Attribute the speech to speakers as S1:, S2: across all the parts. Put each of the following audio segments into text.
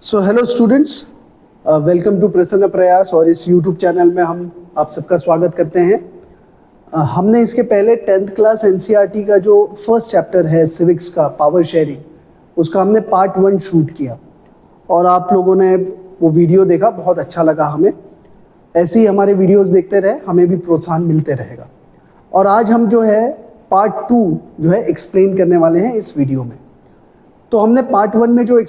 S1: So hello students, welcome to Prasann Prayas. और इस YouTube channel में हम आप सबका स्वागत करते हैं। हमने इसके पहले 10th क्लास एनसीईआरटी का जो फर्स्ट चैप्टर है सिविक्स का पावर शेयरिंग, उसका हमने पार्ट 1 शूट किया और आप लोगों ने वो वीडियो देखा, बहुत अच्छा लगा हमें। ऐसे ही हमारे वीडियोस देखते रहे, हमें भी प्रोत्साहन मिलते रहेगा। और आज हम जो है पार्ट 2 जो है एक्सप्लेन करने वाले हैं इस वीडियो में। तो हमने पार्ट 1 में जो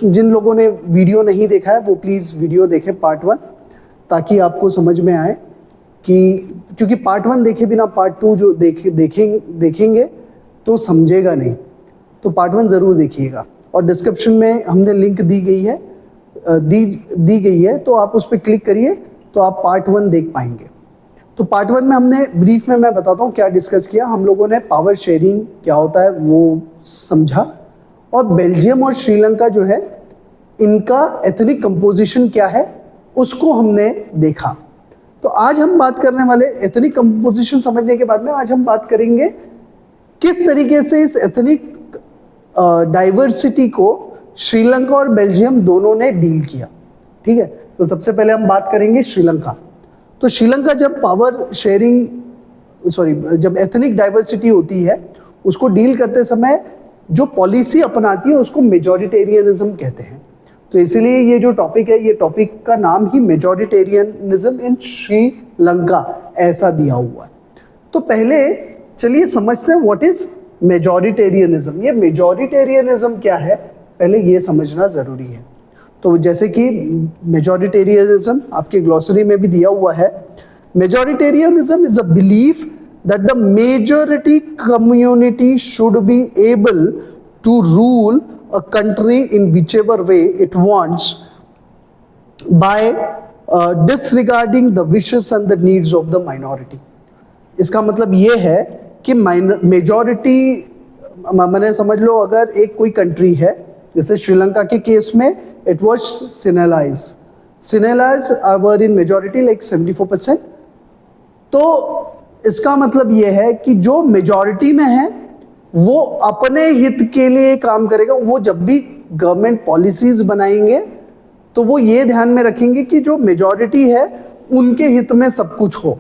S1: जिन लोगों ने वीडियो नहीं देखा है वो प्लीज़ वीडियो देखें पार्ट 1, ताकि आपको समझ में आए कि क्योंकि पार्ट 1 देखे बिना पार्ट 2 जो देखेंगे तो समझेगा नहीं। तो पार्ट 1 ज़रूर देखिएगा और डिस्क्रिप्शन में हमने लिंक दी गई है, तो आप उस पर क्लिक करिए तो आप पार्ट 1 देख पाएंगे। तो पार्ट 1 में हमने ब्रीफ में मैं बताता हूँ क्या डिस्कस किया। हम लोगों ने पावर शेयरिंग क्या होता है वो समझा, और बेल्जियम और श्रीलंका जो है इनका एथनिक कंपोजिशन क्या है उसको हमने देखा। तो आज हम बात करने वाले एथनिक कंपोजिशन समझने के बाद में आज हम बात करेंगे किस तरीके से इस एथनिक डाइवर्सिटी को श्रीलंका और बेल्जियम दोनों ने डील किया। ठीक है, तो सबसे पहले हम बात करेंगे श्रीलंका। तो श्रीलंका जब एथनिक डाइवर्सिटी होती है उसको डील करते समय जो पॉलिसी अपनाती है उसको मेजॉरिटेरियनिज्म कहते हैं। तो इसलिए ये जो टॉपिक है, ये टॉपिक का नाम ही मेजॉरिटेरियनिज्म इन श्रीलंका ऐसा दिया हुआ है। तो पहले चलिए समझते हैं व्हाट इज मेजॉरिटेरियनिज्म। ये मेजॉरिटेरियनिज्म क्या है पहले ये समझना जरूरी है। तो जैसे कि मेजॉरिटेरियनिज्म आपके ग्लॉसरी में भी दिया हुआ है। Majoritarianism is a belief that the majority community should be able to rule a country in whichever way it wants by disregarding the wishes and the needs of the minority। इसका मतलब ये है कि मेजॉरिटी मैंने समझ लो, अगर एक कोई कंट्री है जैसे श्रीलंका के केस में it was Sinhalese were in majority like 74%। तो इसका मतलब यह है कि जो मेजॉरिटी में है वो अपने हित के लिए काम करेगा। वो जब भी गवर्नमेंट पॉलिसीज बनाएंगे तो वो ये ध्यान में रखेंगे कि जो मेजॉरिटी है उनके हित में सब कुछ हो,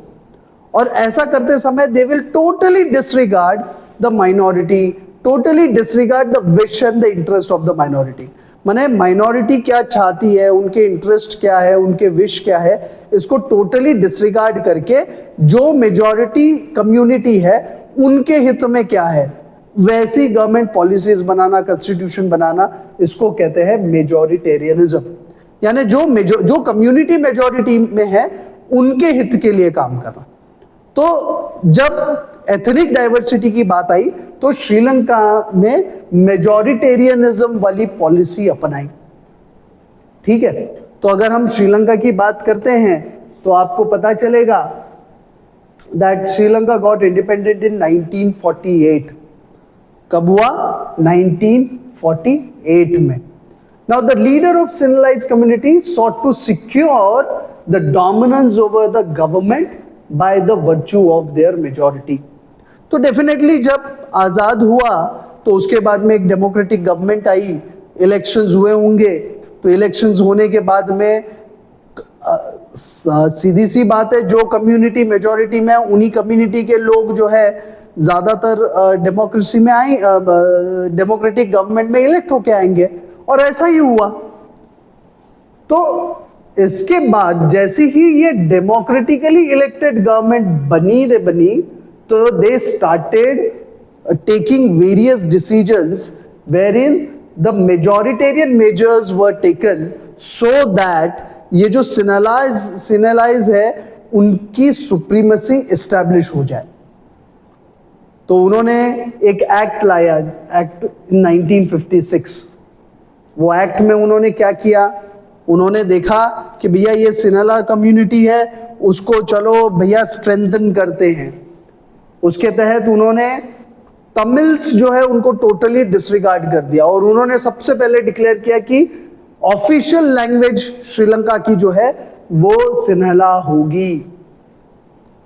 S1: और ऐसा करते समय they will totally disregard the minority, totally disregard the wish and the interest of the minority. माने माइनॉरिटी क्या चाहती है, उनके इंटरेस्ट क्या है, उनके विश क्या है, इसको टोटली डिसरिगार्ड करके जो मेजॉरिटी कम्युनिटी है उनके हित में क्या है वैसी गवर्नमेंट पॉलिसीज बनाना, कॉन्स्टिट्यूशन बनाना, इसको कहते हैं मेजॉरिटेरियनिज्म। यानी जो कम्युनिटी मेजॉरिटी में है उनके हित के लिए काम करना। तो जब एथनिक डाइवर्सिटी की बात आई तो श्रीलंका ने मेजॉरिटेरियनिज्म वाली पॉलिसी अपनाई। ठीक है, तो अगर हम श्रीलंका की बात करते हैं तो आपको पता चलेगा that Sri Lanka got independent in 1948। कब हुआ? 1948 में। Now the leader of civilized community sought to secure the dominance over the government by the virtue of their majority। तो डेफिनेटली जब आज़ाद हुआ तो उसके बाद में एक डेमोक्रेटिक गवर्नमेंट आई, इलेक्शंस हुए होंगे। तो इलेक्शंस होने के बाद में सीधी सी बात है, जो कम्युनिटी मेजॉरिटी में उन्हीं कम्युनिटी के लोग जो है ज़्यादातर डेमोक्रेसी में डेमोक्रेटिक गवर्नमेंट में इलेक्ट होके आएंगे, और ऐसा ही हुआ। तो इसके बाद जैसे ही ये डेमोक्रेटिकली इलेक्टेड गवर्नमेंट बनी तो they started taking various decisions wherein the majoritarian measures were taken so that ये जो सिनेलाइज है उनकी सुप्रीमेसी एस्टैब्लिश हो जाए। तो उन्होंने एक एक्ट लाया, एक्ट 1956। वो एक्ट में उन्होंने क्या किया, उन्होंने देखा कि भैया ये सिनेला कम्युनिटी है, उसको चलो भैया स्ट्रेंथन करते हैं। उसके तहत उन्होंने तमिल्स जो है उनको टोटली डिसरिगार्ड कर दिया, और उन्होंने सबसे पहले डिक्लेयर किया कि ऑफिशियल लैंग्वेज श्रीलंका की जो है वो सिन्हला होगी।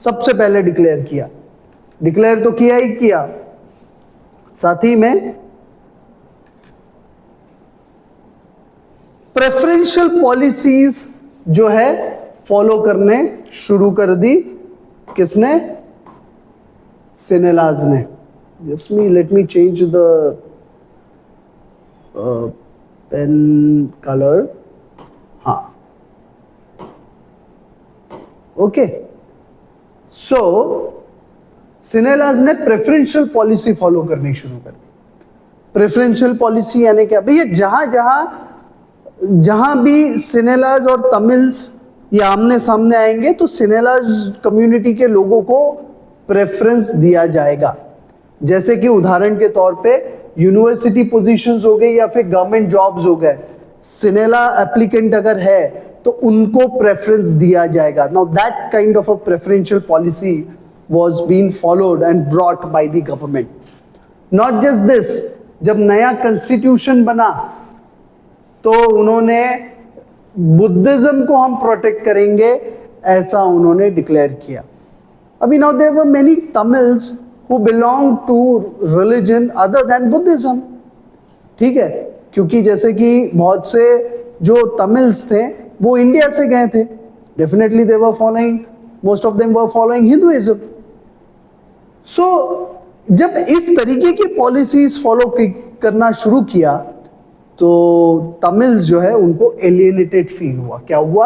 S1: सबसे पहले डिक्लेयर तो किया ही किया, साथ ही में प्रेफरेंशियल पॉलिसीज जो है फॉलो करने शुरू कर दी। किसने? सिनेलाज ने। Let me change the pen colour. हाँ, ओके। सो सिनेलाज ने प्रेफरेंशियल पॉलिसी फॉलो करनी शुरू कर दी। प्रेफरेंशियल पॉलिसी यानी क्या भैया? जहां भी सिनेलाज और तमिल्स ये आमने सामने आएंगे तो सिनेलाज कम्युनिटी के लोगों को प्रेफरेंस दिया जाएगा। जैसे कि उदाहरण के तौर पे यूनिवर्सिटी पोजीशंस हो गए या फिर गवर्नमेंट जॉब्स हो गए, सिनेला एप्लीकेंट अगर है तो उनको प्रेफरेंस दिया जाएगा। Now that kind of a preferential policy was been followed and brought by the government. Not just this, जब नया कॉन्स्टिट्यूशन बना तो उन्होंने बुद्धिज्म को हम प्रोटेक्ट करेंगे ऐसा उन्होंने डिक्लेयर किया। अभी now there were many Tamils who belong to religion other than Buddhism, ठीक है, क्योंकि जैसे कि बहुत से जो तमिल्स थे वो इंडिया से गए थे, definitely they were following, most of them were following Hinduism. So जब इस तरीके की पॉलिसीज फॉलो करना शुरू किया तो तमिल्स जो है उनको एलियनेटेड फील हुआ। क्या हुआ?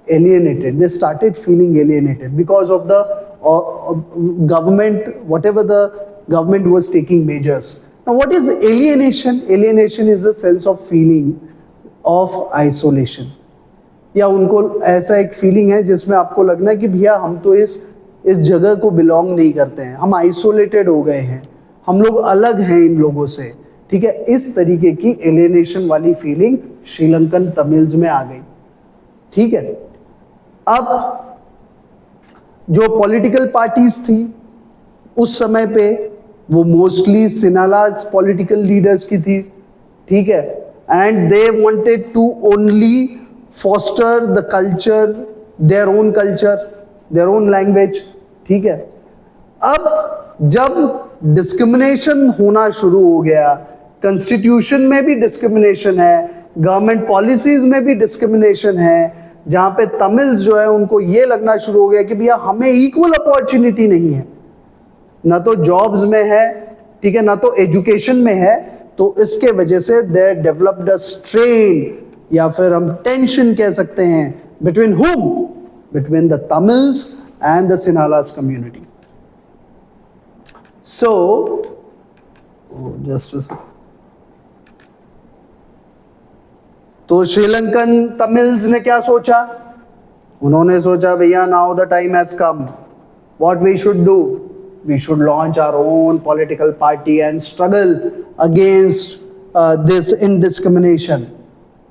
S1: Alienated. They started feeling alienated because of the government, what ever the government was taking measures. Now what is alienation? Alienation is the sense of feeling of isolation, या उनको ऐसा एक फीलिंग है जिसमें आपको लगना है कि भैया हम तो इस जगह को बिलोंग नहीं करते हैं, हम आइसोलेटेड हो गए हैं, हम लोग अलग हैं इन लोगों से, ठीक है। इस तरीके की एलियनेशन वाली फीलिंग श्रीलंकन तमिल्स में आ गई, ठीक है। अब जो पॉलिटिकल पार्टीज थी उस समय पे वो मोस्टली सिनालाज पॉलिटिकल लीडर्स की थी, ठीक है, and they wanted to only foster the culture, their own culture, their own language, ठीक है। अब जब डिस्क्रिमिनेशन होना शुरू हो गया, कॉन्स्टिट्यूशन में भी डिस्क्रिमिनेशन है, गवर्नमेंट पॉलिसीज में भी डिस्क्रिमिनेशन है, जहां पे तमिल्स जो है उनको ये लगना शुरू हो गया कि भैया हमें इक्वल अपॉर्चुनिटी नहीं है, ना तो जॉब्स में है, ठीक है, ना तो एजुकेशन में है, तो इसके वजह से दे डेवलप्ड अ स्ट्रेन या फिर हम टेंशन कह सकते हैं between whom? Between the Tamils and the Sinhalas community. So, just a second. तो श्रीलंकन तमिल्स ने क्या सोचा? उन्होंने सोचा भैया now the time has come, what we should do, we should launch our own political party and struggle against this indiscrimination,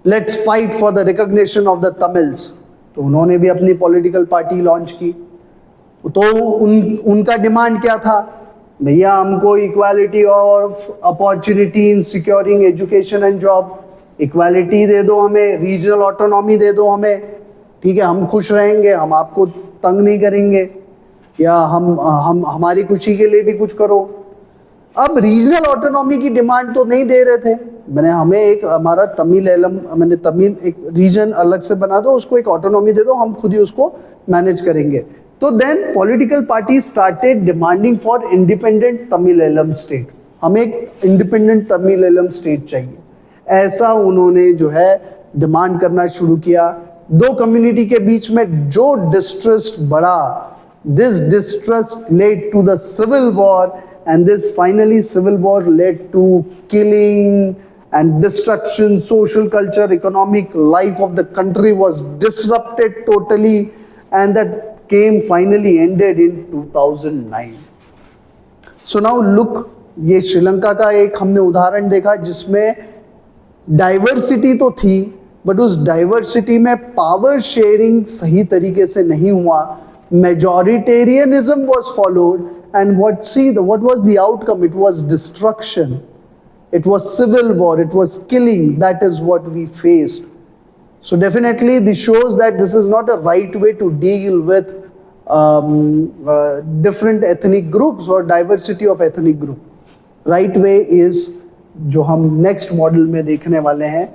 S1: let's fight for the recognition of the Tamils. तो उन्होंने भी अपनी पॉलिटिकल पार्टी लॉन्च की। तो उनका demand क्या था? भैया हमको equality of opportunity in securing education and job, equality दे दो हमें, रीजनल ऑटोनॉमी दे दो हमें, ठीक है, हम खुश रहेंगे, हम आपको तंग नहीं करेंगे, या हम हमारी खुशी के लिए भी कुछ करो। अब रीजनल ऑटोनॉमी की डिमांड तो नहीं दे रहे थे, मैंने हमें एक हमारा तमिल एलम, मैंने तमिल एक रीजन अलग से बना दो, उसको एक ऑटोनॉमी दे दो, हम खुद ही उसको मैनेज करेंगे। तो then political party started demanding for independent Tamil Eelam state, हमें एक इंडिपेंडेंट तमिल एलम स्टेट चाहिए, ऐसा उन्होंने जो है डिमांड करना शुरू किया। दो कम्युनिटी के बीच में जो डिस्ट्रस्ट बढ़ा, this distrust led to the civil war, and this finally civil war led to killing and destruction. Social, culture, economic life of the country was disrupted totally, and that came finally ended in 2009. So now look, ये श्रीलंका का एक हमने उदाहरण देखा जिसमें diversity तो थी, but उस डाइवर्सिटी में पावर शेयरिंग सही तरीके से नहीं हुआ, majoritarianism was followed, and what was the outcome? It was destruction, it was civil war, it was killing. That is what we faced. So definitely this shows that this is not a right way to deal with different ethnic groups or diversity of ethnic group. Right way is जो हम next model में देखने वाले हैं,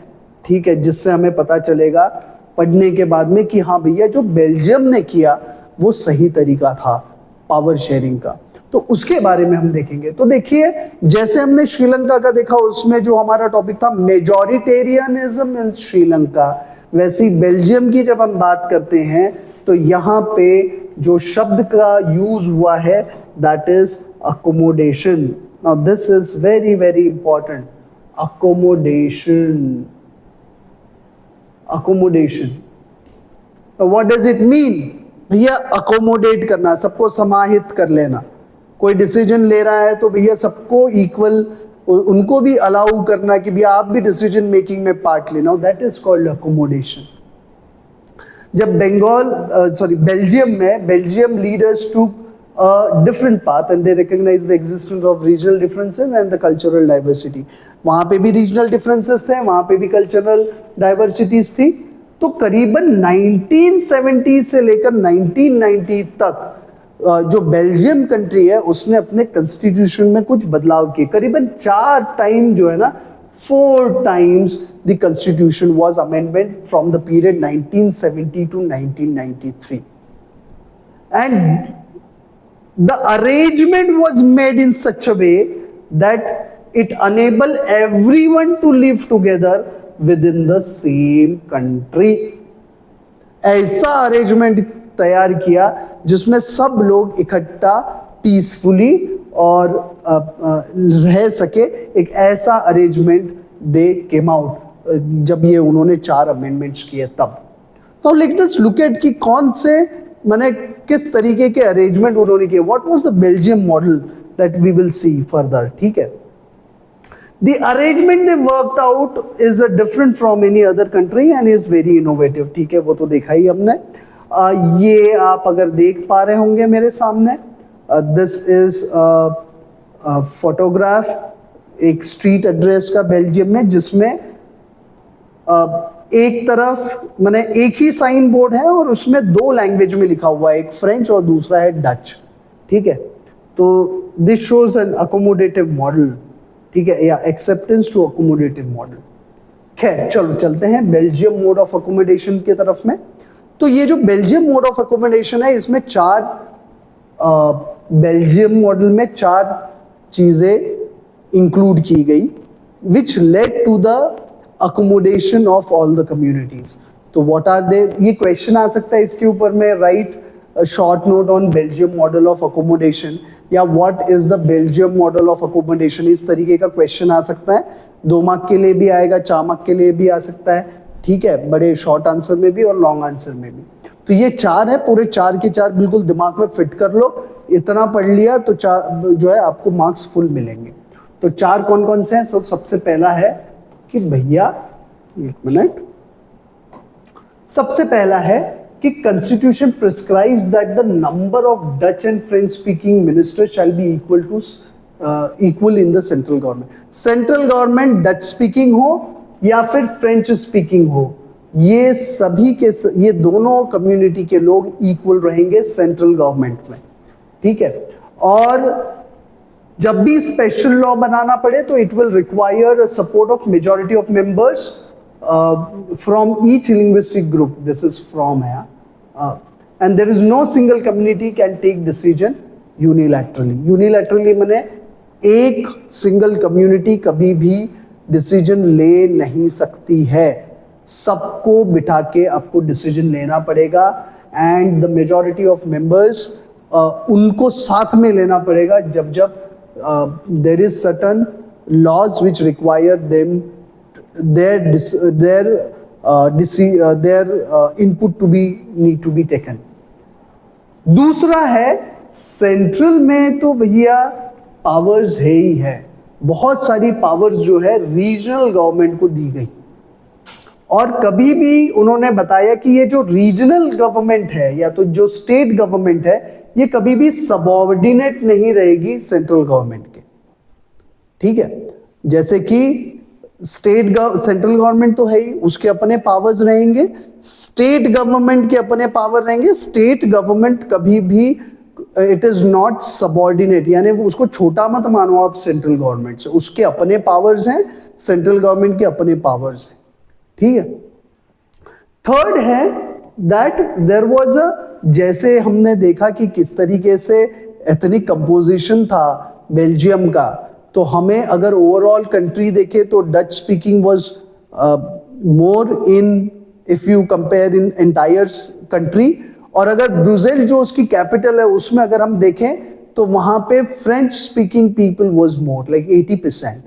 S1: ठीक है, जिससे हमें पता चलेगा पढ़ने के बाद में कि हाँ भैया जो बेल्जियम ने किया वो सही तरीका था पावर शेयरिंग का। तो उसके बारे में हम देखेंगे। तो देखिए, जैसे हमने श्रीलंका का देखा, उसमें जो हमारा टॉपिक था मेजॉरिटेरियनिज्म इन श्रीलंका, वैसी बेल्जियम की जब हम बात करते हैं तो यहाँ पे जो शब्द का यूज हुआ है that is accommodation. Now this is very very important, accommodation. Accommodation, what does it mean? भैया अकोमोडेट करना, सबको समाहित कर लेना। कोई डिसीजन ले रहा है तो भैया सबको इक्वल, उनको भी अलाउ करना कि भैया आप भी डिसीजन मेकिंग में पार्ट लेना, दैट इज कॉल्ड अकोमोडेशन। जब बेल्जियम में बेल्जियम लीडर्स टूक a different path and they recognize the existence of regional differences and the cultural diversity। वहाँ पे भी regional differences थे, वहाँ पे भी cultural diversities थी। तो करीबन 1970 से लेकर 1990 तक जो बेल्जियम कंट्री है उसने अपने कॉन्स्टिट्यूशन में कुछ बदलाव किए। करीबन 4 टाइम जो है ना, 4 times the constitution was amendment from the period 1970 to 1993 and the arrangement was made in such a way that it enable everyone to live together within the same country। ऐसा arrangement तैयार किया जिसमें सब लोग इकट्ठा पीसफुली और रह सके। एक ऐसा अरेंजमेंट दे केम आउट जब ये उन्होंने 4 अमेंडमेंट्स किए तब। तो लेट अस लुक एट कि कौन से माने किस तरीके के अरेंजमेंट उन्होंने किए। What was the Belgium model that we will see further, ठीक है। The arrangement they worked out is a different from any other country and is very innovative, ठीक है, वो तो देखा ही हमने। ये आप अगर देख पा रहे होंगे मेरे सामने, दिस इज फोटोग्राफ एक स्ट्रीट एड्रेस का बेल्जियम में, जिसमें एक तरफ माने एक ही साइन बोर्ड है और उसमें 2 लैंग्वेज में लिखा हुआ है, एक फ्रेंच और दूसरा है डच, ठीक है। तो this shows N accommodative model, ठीक है, या एक्सेप्टेंस टू अकोमोडेटिव मॉडल। खैर चलो चलते हैं बेल्जियम मोड ऑफ अकोमोडेशन की तरफ में। तो ये जो बेल्जियम मोड ऑफ अकोमोडेशन है, इसमें 4 बेल्जियम मॉडल में 4 चीजें इंक्लूड की गई which led to the accommodation of all the communities। तो what are they? ये क्वेश्चन आ सकता है इसके ऊपर में, write short note on Belgium model of accommodation, या what is the Belgium model of accommodation, इस तरीके का क्वेश्चन आ सकता है। 2 मार्क के लिए भी आएगा, 4 मार्क के लिए भी आ सकता है, ठीक है, बड़े शॉर्ट आंसर में भी और लॉन्ग आंसर में भी। तो ये 4 है, पूरे 4 के 4 बिल्कुल दिमाग में फिट कर लो, इतना पढ़ लिया तो 4 जो है आपको मार्क्स फुल मिलेंगे। तो 4 कौन कौन से हैं? सबसे पहला है कि भैया, एक मिनट, सबसे पहला है कि constitution prescribes that the number of Dutch and French speaking ministers shall be equal in the central government. Central government Dutch speaking हो या फिर फ्रेंच स्पीकिंग हो, ये सभी के ये दोनों कम्युनिटी के लोग इक्वल रहेंगे सेंट्रल गवर्नमेंट में, ठीक है। और जब भी स्पेशल लॉ बनाना पड़े तो it will require support of majority of members from each linguistic group, this is from है, and there is no single community can take decision unilaterally. Unilaterally माने एक सिंगल कम्युनिटी कभी भी डिसीजन ले नहीं सकती है, सबको बिठा के आपको डिसीजन लेना पड़ेगा and the majority of members उनको साथ में लेना पड़ेगा जब जब there is certain laws which require them their input to be need to be taken। दूसरा है सेंट्रल में तो भैया पावर्स है ही है, बहुत सारी पावर्स जो है रीजनल गवर्नमेंट को दी गई, और कभी भी उन्होंने बताया कि ये जो रीजनल गवर्नमेंट है या तो जो स्टेट गवर्नमेंट है, ये कभी भी सबऑर्डिनेट नहीं रहेगी सेंट्रल गवर्नमेंट के, ठीक है। जैसे कि सेंट्रल गवर्नमेंट तो है ही, उसके अपने पावर्स रहेंगे, स्टेट गवर्नमेंट के अपने पावर रहेंगे। स्टेट गवर्नमेंट कभी भी इट इज नॉट सबऑर्डिनेट, यानी वो उसको छोटा मत मानो आप सेंट्रल गवर्नमेंट से, उसके अपने पावर्स हैं, सेंट्रल गवर्नमेंट के अपने पावर्स हैं, ठीक है। थर्ड है दैट देयर वाज अ, जैसे हमने देखा कि किस तरीके से एथनिक कंपोजिशन था बेल्जियम का, तो हमें अगर ओवरऑल कंट्री देखे तो Dutch speaking was more in, if you compare in entire country. और अगर ब्रुसेल जो उसकी कैपिटल है उसमें अगर हम देखें तो वहां पे French speaking people was more like 80%।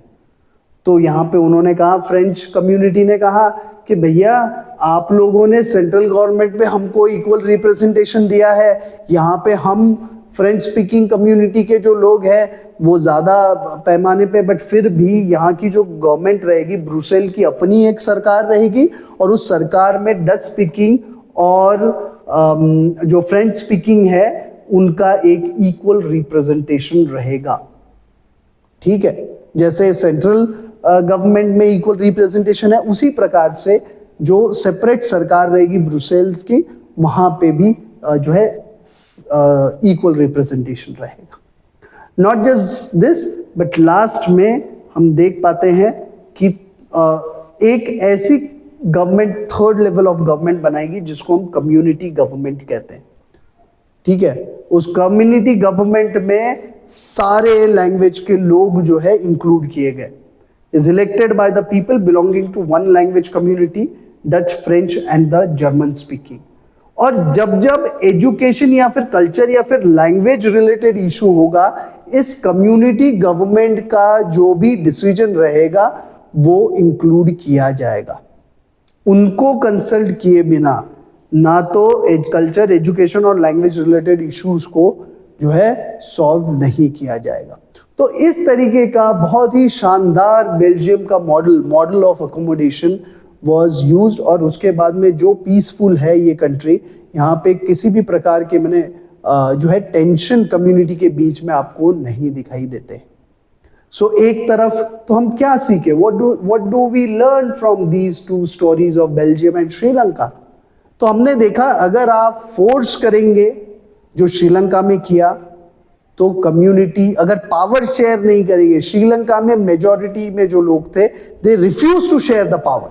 S1: तो यहाँ पे उन्होंने कहा, फ्रेंच कम्युनिटी ने कहा कि भैया आप लोगों ने सेंट्रल गवर्नमेंट में हमको इक्वल रिप्रेजेंटेशन दिया है, यहाँ पे हम फ्रेंच स्पीकिंग कम्युनिटी के जो लोग हैं वो ज़्यादा पैमाने पे, बट फिर भी यहाँ की जो गवर्नमेंट रहेगी, ब्रुसेल की अपनी एक सरकार रहेगी और उस सरकार में डच स्पीकिंग और जो फ्रेंच स्पीकिंग है उनका एक इक्वल रिप्रेजेंटेशन रहेगा। ठीक है, जैसे सेंट्रल गवर्नमेंट में इक्वल रिप्रेजेंटेशन है, उसी प्रकार से जो सेपरेट सरकार रहेगी ब्रुसेल्स की, वहां पे भी जो है इक्वल रिप्रेजेंटेशन रहेगा। Not just this, but last में हम देख पाते हैं कि एक ऐसी government, third level of government बनाएगी जिसको हम कम्युनिटी गवर्नमेंट कहते हैं। ठीक है, उस कम्युनिटी गवर्नमेंट में सारे लैंग्वेज के लोग जो है इंक्लूड किए गए। Is elected by the people belonging to one language community, Dutch, French and the German speaking. और जब जब एजुकेशन या फिर कल्चर या फिर लैंग्वेज रिलेटेड इशू होगा, इस कम्युनिटी गवर्नमेंट का जो भी डिसीजन रहेगा वो इंक्लूड किया जाएगा। उनको कंसल्ट किए बिना ना तो कल्चर, एजुकेशन और लैंग्वेज रिलेटेड इश्यूज को जो है सॉल्व नहीं किया जाएगा। तो इस तरीके का बहुत ही शानदार बेल्जियम का model of accommodation was used. और उसके बाद में जो पीसफुल है ये कंट्री, यहाँ पे किसी भी प्रकार के मैंने जो है टेंशन कम्युनिटी के बीच में आपको नहीं दिखाई देते। सो एक तरफ तो हम क्या सीखे, what do we learn from these two stories of Belgium and Sri Lanka. तो हमने देखा अगर आप फोर्स करेंगे जो श्रीलंका में किया, तो कम्युनिटी अगर पावर शेयर नहीं करेंगे, श्रीलंका में मेजॉरिटी में जो लोग थे they refuse to share the power.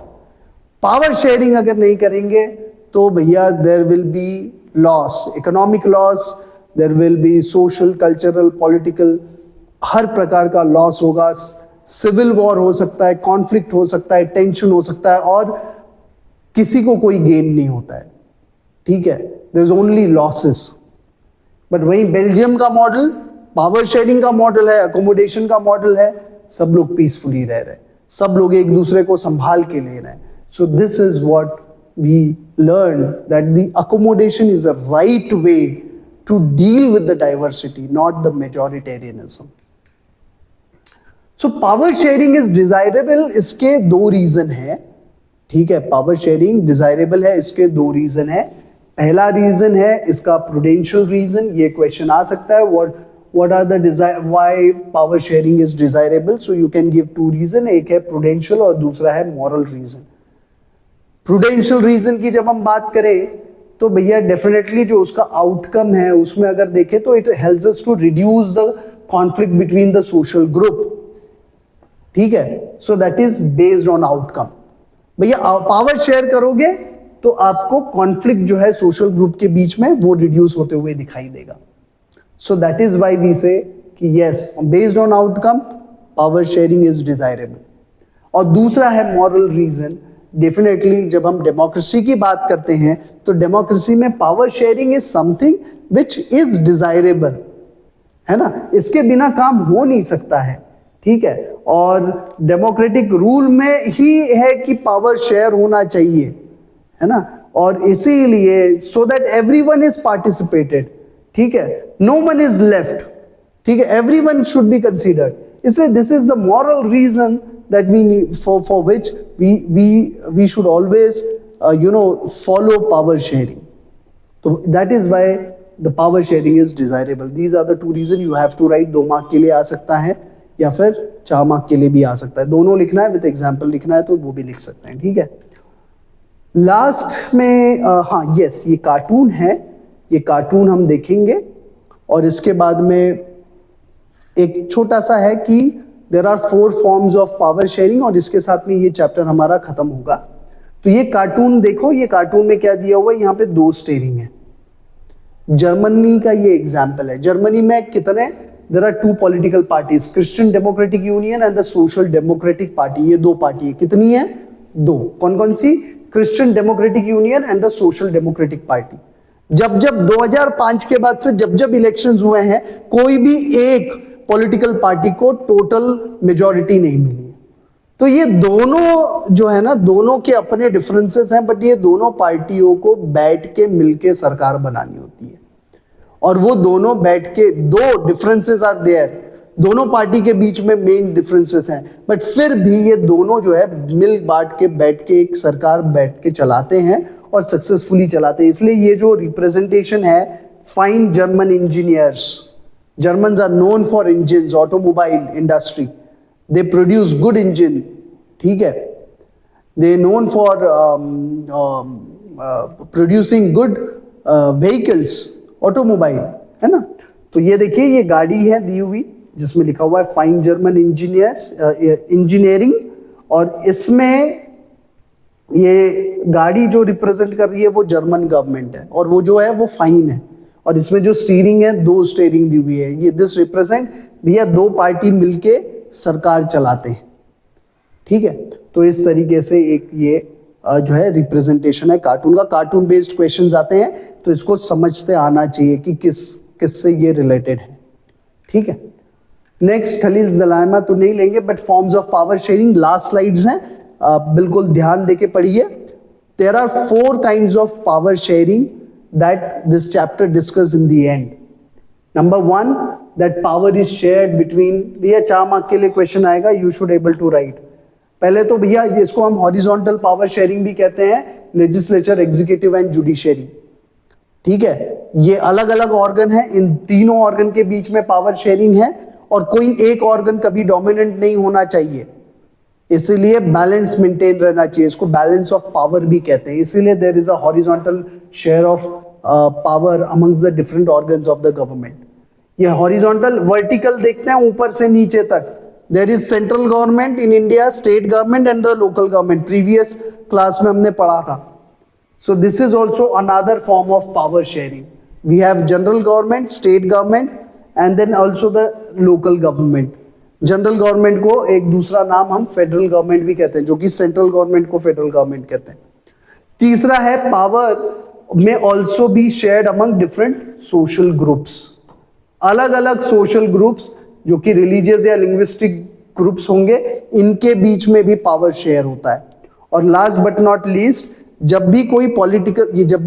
S1: Power sharing अगर नहीं करेंगे तो भैया there will be loss, economic loss, there will be social, cultural, political, हर प्रकार का लॉस होगा। सिविल वॉर हो सकता है, कॉन्फ्लिक्ट हो सकता है, टेंशन हो सकता है और किसी को कोई गेन नहीं होता है। ठीक है, there is only losses. But वहीं बेल्जियम का मॉडल पावर शेयरिंग का मॉडल है, अकोमोडेशन का मॉडल है, सब लोग पीसफुली रह रहे हैं, सब लोग एक दूसरे को संभाल के ले रहे हैं। So this is what we learn, that the accommodation is a right way to deal with the diversity, not the majoritarianism. So power sharing is desirable, इसके दो रीजन है। ठीक है, पावर शेयरिंग डिजायरेबल है, इसके दो रीजन है। पहला रीजन है इसका प्रूडेंशियल रीजन, ये क्वेश्चन आ सकता है, what are the why power sharing is desirable, so you can give two reason, एक है प्रूडेंशियल और दूसरा है मॉरल रीजन। प्रूडेंशियल रीजन की जब हम बात करें तो भैया डेफिनेटली जो उसका आउटकम है उसमें अगर देखें तो it helps us to reduce the conflict between the social group. ठीक है, so that is based on outcome. भैया पावर शेयर करोगे तो आपको कॉन्फ्लिक्ट जो है सोशल ग्रुप के बीच में वो रिड्यूस होते हुए दिखाई देगा। So that is why we say कि yes, based on outcome power sharing is desirable. और दूसरा है मॉरल रीजन। डेफिनेटली जब हम डेमोक्रेसी की बात करते हैं तो डेमोक्रेसी में power sharing is something which is desirable, है ना, इसके बिना काम हो नहीं सकता है। ठीक है, और डेमोक्रेटिक रूल में ही है कि पावर शेयर होना चाहिए, है ना, और इसीलिए so that everyone is participated. ठीक है, नो वन इज लेफ्ट। ठीक है, एवरीवन शुड बी कंसीडर्ड। इसलिए this is the moral reason that we need, for which we should always follow power sharing. So that is why the power sharing is desirable. These are the two reasons you have to write। 2 mark के लिए आ सकता है या फिर 4 mark के लिए भी आ सकता है, दोनों लिखना है, विद एग्जाम्पल लिखना है तो वो भी लिख सकते हैं। ठीक है, लास्ट में हाँ यस, ये कार्टून है, ये कार्टून हम देखेंगे और इसके बाद में एक छोटा सा है कि there are 4 forms of power sharing और इसके साथ में ये चैप्टर हमारा खत्म होगा। तो ये कार्टून देखो, ये कार्टून में क्या दिया हुआ है, यहाँ पे 2 स्टीयरिंग है। जर्मनी का ये एग्जाम्पल है। जर्मनी में कितने, there are 2 political parties, Christian Democratic Union and the Social Democratic Party. ये 2 पार्टी है, कितनी है, 2। कौन कौन सी, Christian Democratic Union and the Social Democratic Party. जब जब 2005 के बाद से जब जब इलेक्शंस हुए हैं, कोई भी एक पॉलिटिकल पार्टी को टोटल मेजॉरिटी नहीं मिली। तो ये दोनों जो है ना, दोनों के अपने डिफरेंसेस हैं, बट ये दोनों पार्टियों को बैठ के मिलके सरकार बनानी होती है। और वो दोनों बैठ के, 2 डिफरेंसेस आर देयर, दोनों पार्टी के बीच में मेन डिफरेंसेस हैं, बट फिर भी ये दोनों जो है मिल बांट के बैठ के एक सरकार बैठ के चलाते हैं और सक्सेसफुली चलाते हैं। इसलिए ये जो रिप्रेजेंटेशन है, fine German engineers, Germans are known for engines, automobile industry. They produce good engine, ठीक है। They known for producing good vehicles, automobile, है ना। तो ये देखिए, ये गाड़ी है दी हुई जिसमें लिखा हुआ है फाइन जर्मन इंजीनियर्स इंजीनियरिंग, और इसमें ये गाड़ी जो रिप्रेजेंट कर रही है वो जर्मन गवर्नमेंट है, और वो जो है वो फाइन है। और इसमें जो स्टीयरिंग है, 2 स्टीयरिंग दी हुई है। ये दिस रिप्रेजेंट, भैया 2 पार्टी मिलके सरकार चलाते हैं, ठीक है। तो इस तरीके से एक ये जो है रिप्रेजेंटेशन है कार्टून का। कार्टून बेस्ड क्वेश्चंस आते हैं, तो इसको समझते आना चाहिए कि किससे ये रिलेटेड है, ठीक है। नेक्स्ट, खलील्स डिलेमा तो नहीं लेंगे, but forms of power sharing last slides हैं, बिल्कुल ध्यान देके पढ़िए। There are 4 kinds of power sharing that this chapter discuss in the end. Number 1, that power is shared between, भैया 4 मार्क के लिए क्वेश्चन आएगा, you should able to write। पहले तो भैया इसको हम हॉरिजॉन्टल पावर शेयरिंग भी कहते हैं, लेजिस्लेचर, एग्जीक्यूटिव एंड जुडिशरी, ठीक है। ये अलग अलग ऑर्गन है, इन तीनों ऑर्गन के बीच में पावर शेयरिंग है, और कोई एक ऑर्गन कभी डोमिनेंट नहीं होना चाहिए, इसीलिए बैलेंस मेंटेन रहना चाहिए। इसको बैलेंस ऑफ पावर भी कहते हैं। इसीलिए there is a horizontal share of power amongst the different organs of the government. ये हॉरिजॉन्टल, वर्टिकल देखते हैं ऊपर से नीचे तक। There is central government in India, state government and the local government, previous class में हमने पढ़ा था। So this is also another form of power sharing. We have general government, state government and then also the local government. General government को एक दूसरा नाम हम federal government भी कहते हैं, जो कि सेंट्रल गवर्नमेंट को फेडरल गवर्नमेंट कहते हैं। तीसरा है, पावर में also be shared among different social groups. अलग अलग सोशल ग्रुप्स जो कि रिलीजियस या लिंग्विस्टिक ग्रुप्स होंगे, इनके बीच में भी पावर शेयर होता है। और लास्ट बट नॉट लीस्ट, जब भी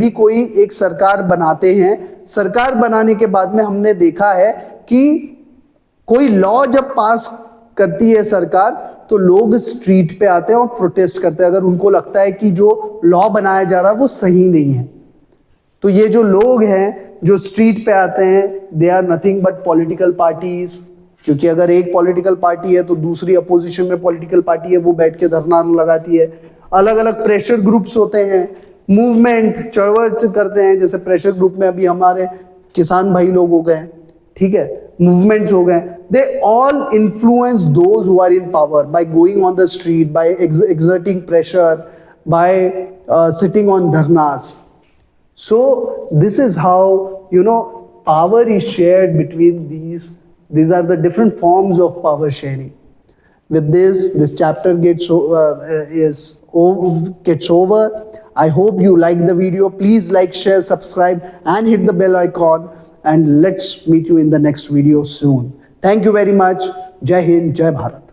S1: कोई एक सरकार बनाते हैं, सरकार बनाने के बाद में हमने देखा है कि कोई लॉ जब पास करती है सरकार, तो लोग स्ट्रीट पे आते हैं और प्रोटेस्ट करते हैं, अगर उनको लगता है कि जो लॉ बनाया जा रहा है वो सही नहीं है। तो ये जो लोग हैं जो स्ट्रीट पे आते हैं, they are nothing but political parties, क्योंकि अगर एक पॉलिटिकल पार्टी है तो दूसरी अपोजिशन में पॉलिटिकल पार्टी है, वो बैठ के धरना लगाती है। अलग अलग प्रेशर ग्रुप्स होते हैं, मूवमेंट, चळवळ करते हैं। जैसे प्रेशर ग्रुप में अभी हमारे किसान भाई लोग हो गए, ठीक है, मूवमेंट्स हो गए। They all influence those who are in power by going on the street, by exerting pressure, by sitting on dharnas. So this is how, power is shared between these are the different forms of power sharing. With this chapter gets over. I hope you like the video. Please like, share, subscribe and hit the bell icon, and let's meet you in the next video soon. Thank you very much. Jai Hind, Jai Bharat.